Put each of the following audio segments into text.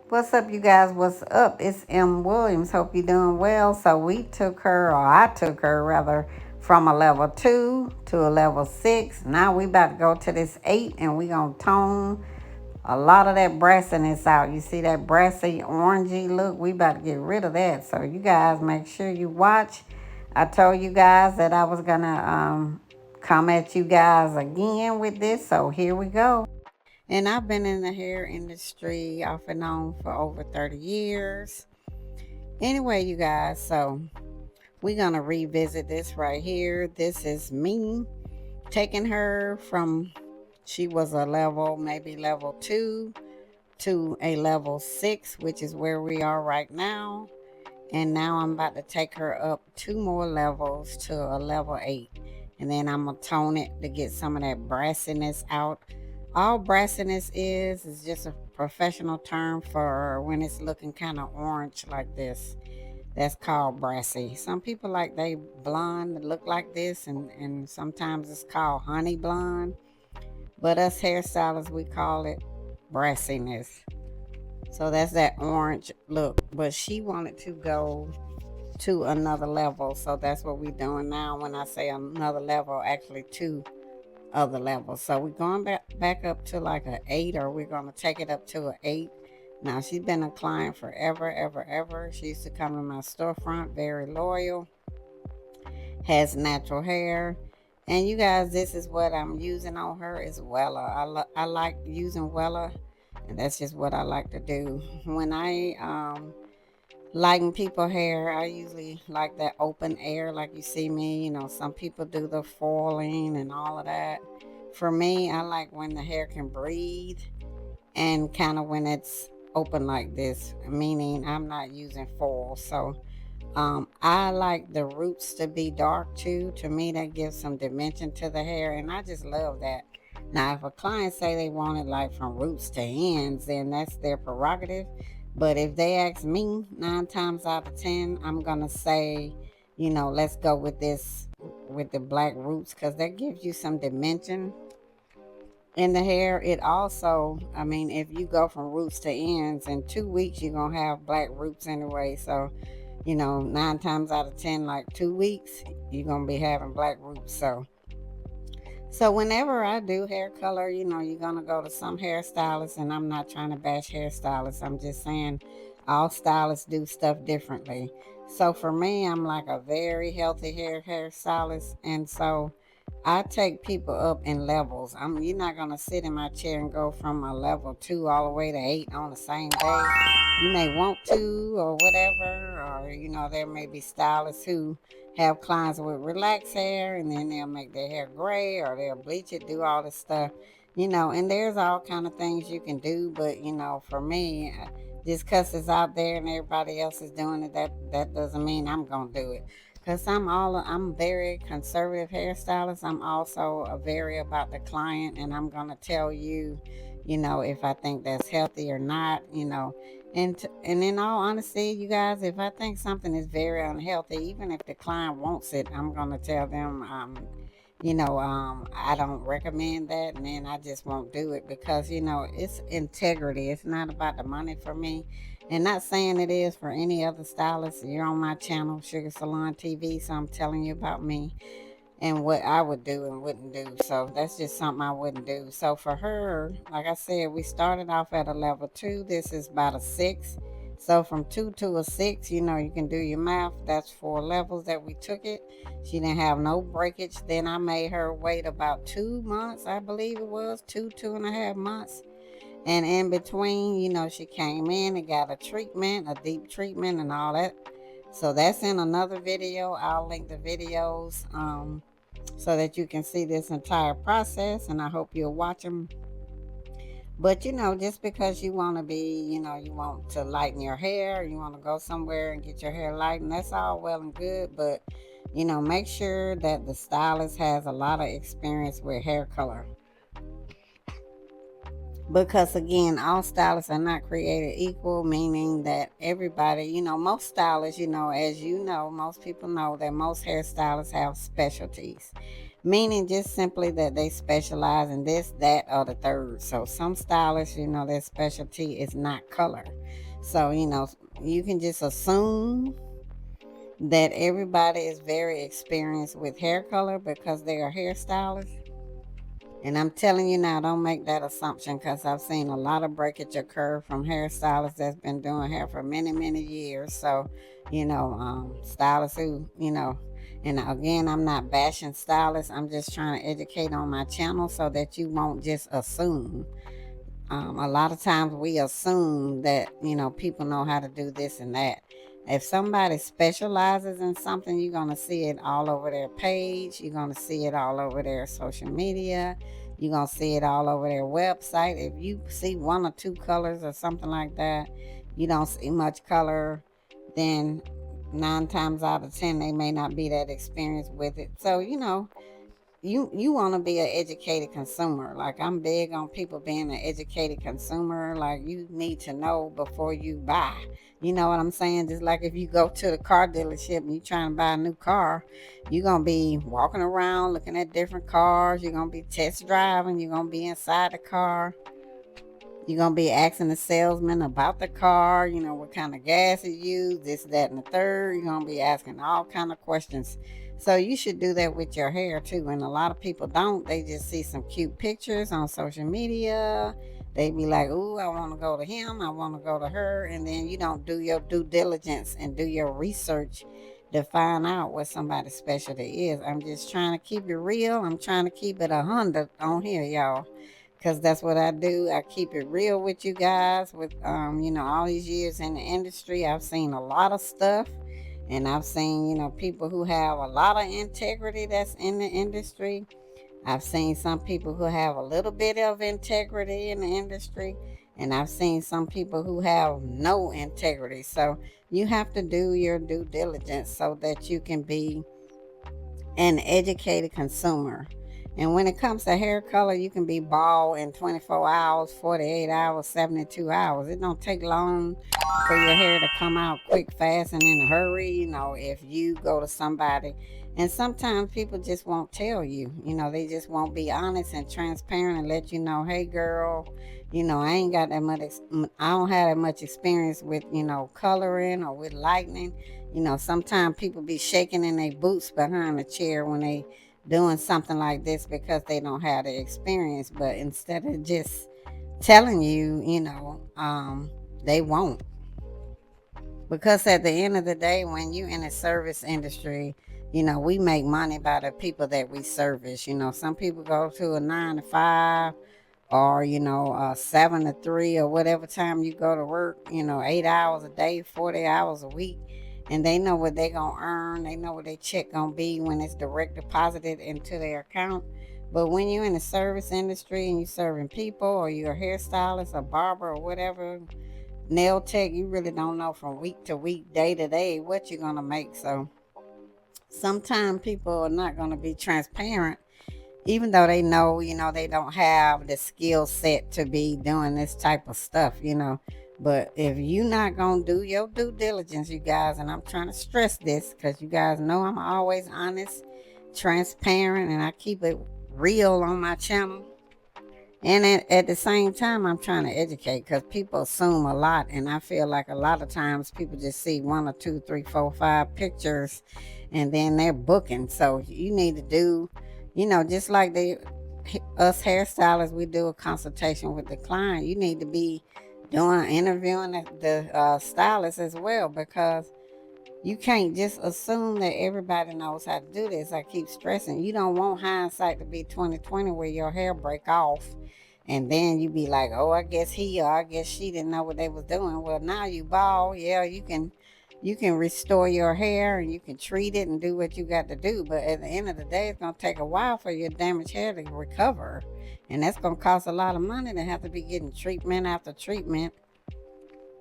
What's up, you guys? What's up? It's M. Williams. Hope you're doing well. So we took her, or I took her rather, from a level 2 to a level 6. Now we about to go to this 8, and we gonna tone a lot of that brassiness out. You see that brassy orangey look? We about to get rid of that. So you guys make sure you watch. I told you guys that I was gonna come at you guys again with this. So here we go. And I've been in the hair industry off and on for over 30 years. Anyway, you guys, so we're going to revisit this right here. This is me taking her from, she was a level, maybe level 2 to a level 6, which is where we are right now. And now I'm about to take her up 2 more levels to a level 8. And then I'm going to tone it to get some of that brassiness out. All brassiness is just a professional term for when it's looking kind of orange like this. That's called brassy. Some people like they blonde look like this, and sometimes it's called honey blonde. But us hairstylists, we call it brassiness. So that's that orange look. But she wanted to go to another level. So that's what we're doing now. When I say another level, actually two other levels. So we're going back up to like an 8, or we're going to take it up to an 8. Now, she's been a client forever, ever, ever. She used to come in my storefront, very loyal, has natural hair. And you guys, this is what I'm using on her is Wella. I like using Wella, and that's just what I like to do. When I lighten people hair, I usually like that open air like you see me. You know, some people do the foiling and all of that. For me, I like when the hair can breathe, and kind of when it's open like this, meaning I'm not using foil. So I like the roots to be dark too. To me, that gives some dimension to the hair, and I just love that. Now, if a client say they want it like from roots to ends, then that's their prerogative. But if they ask me, 9 times out of 10, I'm gonna say, let's go with this with the black roots, because that gives you some dimension in the hair. It also, I mean, if you go from roots to ends in 2 weeks, you're gonna have black roots anyway. So, 9 times out of 10, like 2 weeks, you're gonna be having black roots. So whenever I do hair color, you're gonna go to some hairstylists, and I'm not trying to bash hairstylists. I'm just saying all stylists do stuff differently. So for me, I'm like a very healthy hairstylist, and so I take people up in levels. You're not gonna sit in my chair and go from a level 2 all the way to 8 on the same day. You may want to, or whatever, or there may be stylists who have clients with relaxed hair, and then they'll make their hair gray, or they'll bleach it, do all this stuff. And there's all kind of things you can do. But for me, just because it's out there and everybody else is doing it, that doesn't mean I'm gonna do it. Because I'm very conservative hairstylist. I'm also a very about the client, and I'm gonna tell you, if I think that's healthy or not. And in all honesty, you guys, if I think something is very unhealthy, even if the client wants it, I'm gonna tell them, I don't recommend that, and then I just won't do it, because it's integrity. It's not about the money for me, and not saying it is for any other stylist. You're on my channel, Sugar Salon TV, so I'm telling you about me and what I would do and wouldn't do. So that's just something I wouldn't do. So for her, like I said, we started off at a level 2. This is about a 6. So from 2 to a 6, you can do your math. That's 4 levels that we took it. She didn't have no breakage. Then I made her wait about 2 months, I believe it was, 2.5 months. And in between, she came in and got a treatment, a deep treatment and all that. So that's in another video. I'll link the videos so that you can see this entire process, and I hope you'll watch them. But just because you want to be, you want to lighten your hair, you want to go somewhere and get your hair lightened, that's all well and good. But make sure that the stylist has a lot of experience with hair color, because again, all stylists are not created equal, meaning that everybody, most stylists, as most people know, that most hairstylists have specialties, meaning just simply that they specialize in this, that, or the third. So some stylists, their specialty is not color. So, you can just assume that everybody is very experienced with hair color because they are hairstylists. And I'm telling you now, don't make that assumption because I've seen a lot of breakage occur from hairstylists that's been doing hair for many, many years. So, stylists who, and again, I'm not bashing stylists. I'm just trying to educate on my channel so that you won't just assume. A lot of times we assume that, people know how to do this and that. If somebody specializes in something, you're going to see it all over their page. You're going to see it all over their social media. You're going to see it all over their website. If you see one or two colors or something like that, you don't see much color, then 9 times out of 10, they may not be that experienced with it. So, you want to be an educated consumer. Like, I'm big on people being an educated consumer. Like, you need to know before you buy. You know what I'm saying? Just like if you go to the car dealership and you're trying to buy a new car, you're going to be walking around looking at different cars. You're going to be test driving. You're going to be inside the car. You're going to be asking the salesman about the car, what kind of gas it used, this, that, and the third. You're going to be asking all kind of questions. So you should do that with your hair too. And a lot of people don't. They just see some cute pictures on social media. They be like, ooh, I want to go to him. I want to go to her. And then you don't do your due diligence and do your research to find out what somebody's specialty is. I'm just trying to keep it real. I'm trying to keep it 100 on here, y'all, because that's what I do. I keep it real with you guys. With all these years in the industry, I've seen a lot of stuff, and I've seen people who have a lot of integrity that's in the industry. I've seen some people who have a little bit of integrity in the industry, and I've seen some people who have no integrity. So you have to do your due diligence so that you can be an educated consumer. And when it comes to hair color, you can be bald in 24 hours, 48 hours, 72 hours. It don't take long for your hair to come out quick, fast, and in a hurry, if you go to somebody. And sometimes people just won't tell you, they just won't be honest and transparent and let you know, hey girl, I ain't got that much, I don't have that much experience with, coloring or with lightening. Sometimes people be shaking in their boots behind the chair when they doing something like this because they don't have the experience. But instead of just telling you, they won't. Because at the end of the day, when you in the service industry, we make money by the people that we service. Some people go to a 9 to 5 or 7 to 3 or whatever time you go to work, 8 hours a day, 40 hours a week, and they know what they're gonna earn. They know what their check gonna be when it's direct deposited into their account. But when you're in the service industry and you're serving people, or you're a hairstylist, a barber, or whatever, nail tech, you really don't know from week to week, day to day, what you're gonna make. So sometimes people are not gonna be transparent, even though they know, they don't have the skill set to be doing this type of stuff. But if you're not going to do your due diligence, you guys, and I'm trying to stress this because you guys know I'm always honest, transparent, and I keep it real on my channel. And at the same time, I'm trying to educate because people assume a lot. And I feel like a lot of times people just see 1 or 2, 3, 4, 5 pictures and then they're booking. So you need to do, just like us hairstylists, we do a consultation with the client. You need to be interviewing the stylist as well, because you can't just assume that everybody knows how to do this. I keep stressing, you don't want hindsight to be 2020 where your hair break off and then you be like, oh, I guess he or I guess she didn't know what they was doing. Well, now you bald. Yeah, you can restore your hair and you can treat it and do what you got to do. But at the end of the day, it's going to take a while for your damaged hair to recover. And that's going to cost a lot of money to have to be getting treatment after treatment.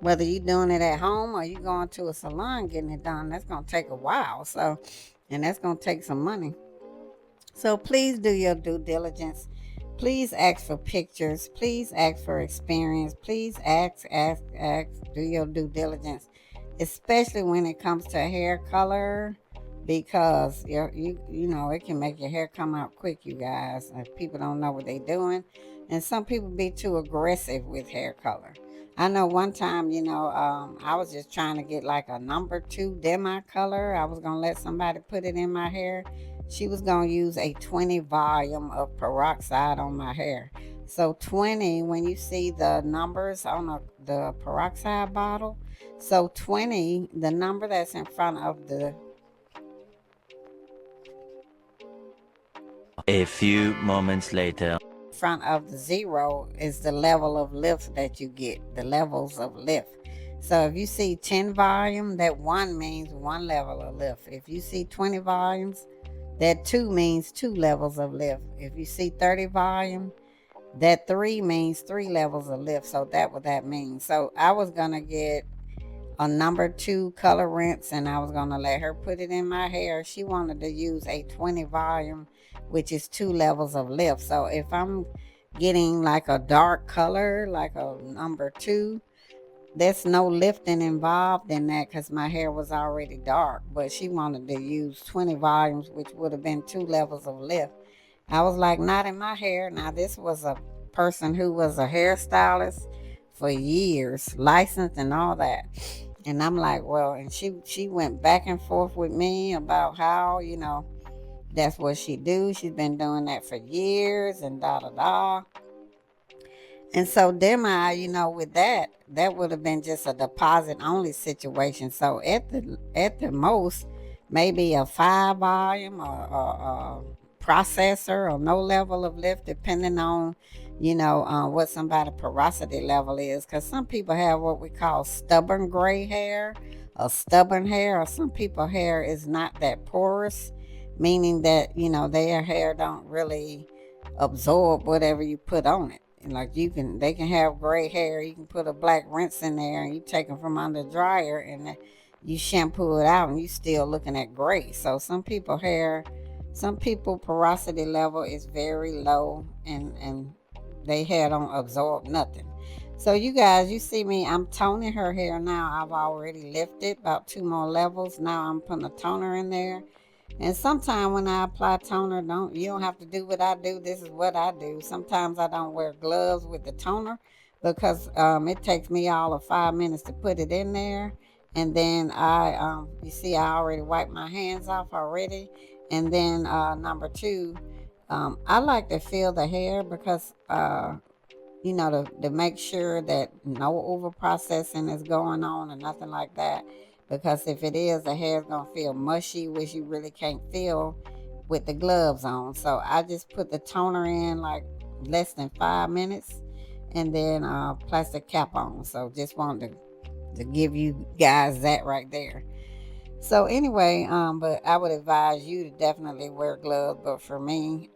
Whether you're doing it at home or you going to a salon getting it done, that's going to take a while. So, and that's going to take some money. So please do your due diligence. Please ask for pictures. Please ask for experience. Please ask, do your due diligence, especially when it comes to hair color, because you know it can make your hair come out quick, you guys. If people don't know what they're doing, and some people be too aggressive with hair color. I know one time, I was just trying to get like a number two demi color. I was gonna let somebody put it in my hair. She was gonna use a 20 volume of peroxide on my hair. So 20, when you see the numbers on the peroxide bottle, so 20, the number that's in front of the A few moments later. front of the zero is the level of lift that you get, the levels of lift. So if you see 10 volume, that one means one level of lift. If you see 20 volumes, that two means two levels of lift. If you see 30 volume, that three means three levels of lift. So that what that means. So I was gonna get a number two color rinse and I was gonna let her put it in my hair. She wanted to use a 20 volume, which is two levels of lift. So if I'm getting like a dark color, like a number two, there's no lifting involved in that because my hair was already dark. But she wanted to use 20 volumes, which would have been two levels of lift. I was like, not in my hair. Now, this was a person who was a hairstylist for years, licensed and all that. And I'm like, well, and she went back and forth with me about how, that's what she do. She's been doing that for years and da da da. And so demi, with that would have been just a deposit only situation. So at the most, maybe a 5 volume or processor or no level of lift, depending on, what somebody porosity level is. Because some people have what we call stubborn gray hair or stubborn hair, or some people hair is not that porous, meaning that, their hair don't really absorb whatever you put on it. Like they can have gray hair. You can put a black rinse in there, and you take them from under the dryer, and you shampoo it out, and you still looking at gray. So some people porosity level is very low, and they hair don't absorb nothing. So you guys, you see me, I'm toning her hair now. I've already lifted about two more levels. Now I'm putting a toner in there. And sometimes when I apply toner, you don't have to do what I do. This is what I do. Sometimes I don't wear gloves with the toner because it takes me all of 5 minutes to put it in there. And then you see, I already wiped my hands off already. And then number two, I like to feel the hair because to make sure that no over processing is going on or nothing like that. Because if it is, the hair's gonna feel mushy, which you really can't feel with the gloves on. So I just put the toner in like less than 5 minutes, and then plastic cap on. So just wanted to give you guys that right there. So anyway, but I would advise you to definitely wear gloves. But for me,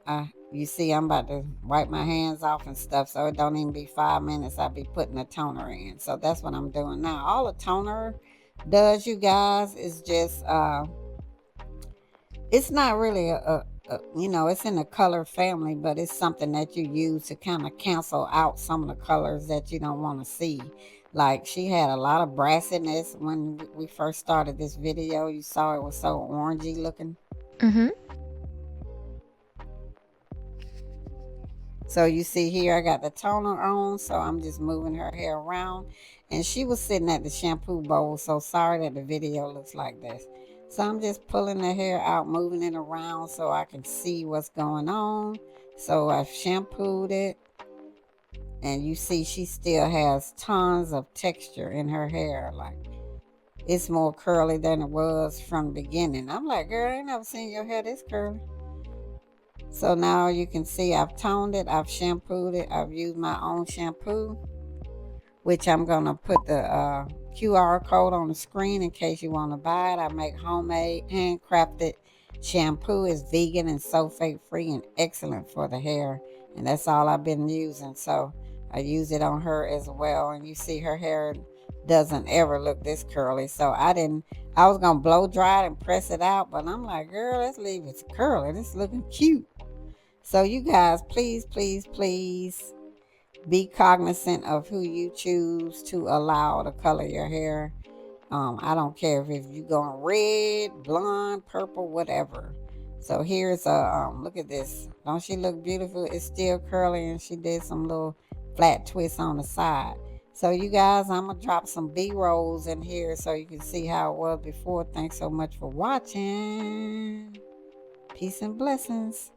you see, I'm about to wipe my hands off and stuff, so it don't even be 5 minutes. I'll be putting the toner in. So that's what I'm doing now. All the toner does, you guys, is just it's not really it's in the color family, but it's something that you use to kind of cancel out some of the colors that you don't want to see. Like she had a lot of brassiness when we first started this video. You saw it was so orangey looking. Mm-hmm. So you see here, I got the toner on, so I'm just moving her hair around. And she was sitting at the shampoo bowl, so sorry that the video looks like this. So I'm just pulling the hair out, moving it around so I can see what's going on. So I've shampooed it. And you see she still has tons of texture in her hair. Like, it's more curly than it was from the beginning. I'm like, girl, I ain't never seen your hair this curly. So now you can see I've toned it, I've shampooed it, I've used my own shampoo, which I'm going to put the QR code on the screen in case you want to buy it. I make homemade, handcrafted shampoo. It's vegan and sulfate free and excellent for the hair. And that's all I've been using. So I use it on her as well. And you see her hair doesn't ever look this curly. So I was going to blow dry it and press it out. But I'm like, girl, let's leave it curly. It's looking cute. So you guys, please, please, please be cognizant of who you choose to allow to color your hair. I don't care if you're going red, blonde, purple, whatever. So here's a look at this. Don't she look beautiful? It's still curly and she did some little flat twists on the side. So you guys, I'm gonna drop some B-rolls in here so you can see how it was before. Thanks so much for watching. Peace and blessings.